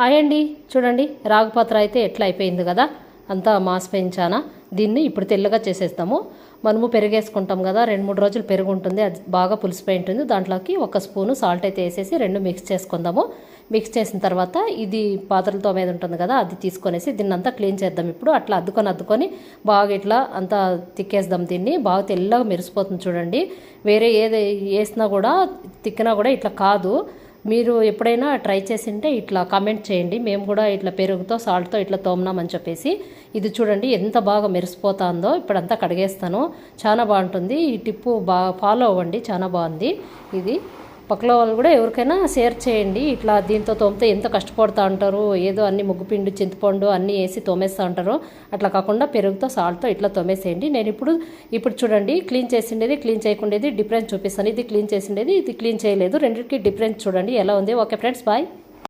అయండి చూడండి రాగుపాత్ర అయితే ఎట్లా అయిపోయింది కదా, అంతా మాసిపోయించానా. దీన్ని ఇప్పుడు తెల్లగా చేసేస్తాము. మనము పెరిగేసుకుంటాం కదా, 2-3 రోజులు పెరుగు ఉంటుంది, అది బాగా పులిసిపోయి ఉంటుంది. దాంట్లోకి 1 స్పూను సాల్ట్ అయితే వేసేసి 2 మిక్స్ చేసుకుందాము. మిక్స్ చేసిన తర్వాత ఇది పాత్రలతో మీద ఉంటుంది కదా, అది తీసుకొనేసి దీన్ని అంతా క్లీన్ చేద్దాం. ఇప్పుడు అట్లా అద్దుకొని బాగా ఇట్లా అంతా తిక్కేద్దాం. దీన్ని బాగా తెల్లగా మెరిసిపోతుంది చూడండి. వేరే ఏది వేసినా కూడా తిక్కినా కూడా ఇట్లా కాదు. మీరు ఎప్పుడైనా ట్రై చేసింటే ఇట్లా కామెంట్ చేయండి. మేము కూడా ఇట్లా పెరుగుతో సాల్ట్తో ఇట్లా తోమనామని చెప్పేసి. ఇది చూడండి ఎంత బాగా మెరిసిపోతుందో. ఇప్పుడంతా కడిగేస్తాను. చాలా బాగుంటుంది ఈ టిప్పు, బాగా ఫాలో అవ్వండి, చాలా బాగుంది ఇది. పక్కల వాళ్ళు కూడా ఎవరికైనా షేర్ చేయండి. ఇట్లా దీంతో తోమితే ఎంత కష్టపడుతూ ఉంటారు, ఏదో అన్ని ముగ్గుపిండి చింతపండు అన్నీ వేసి తోమేస్తూ ఉంటారు. అట్లా కాకుండా పెరుగుతో సాల్ట్తో ఇట్లా తోమేసేయండి. నేను ఇప్పుడు చూడండి క్లీన్ చేసిండేది క్లీన్ చేయకుండేది డిఫరెన్స్ చూపిస్తాను. ఇది క్లీన్ చేసిండేది, ఇది క్లీన్ చేయలేదు, రెండింటికి డిఫరెన్స్ చూడండి ఎలా ఉంది. Okay friends, bye.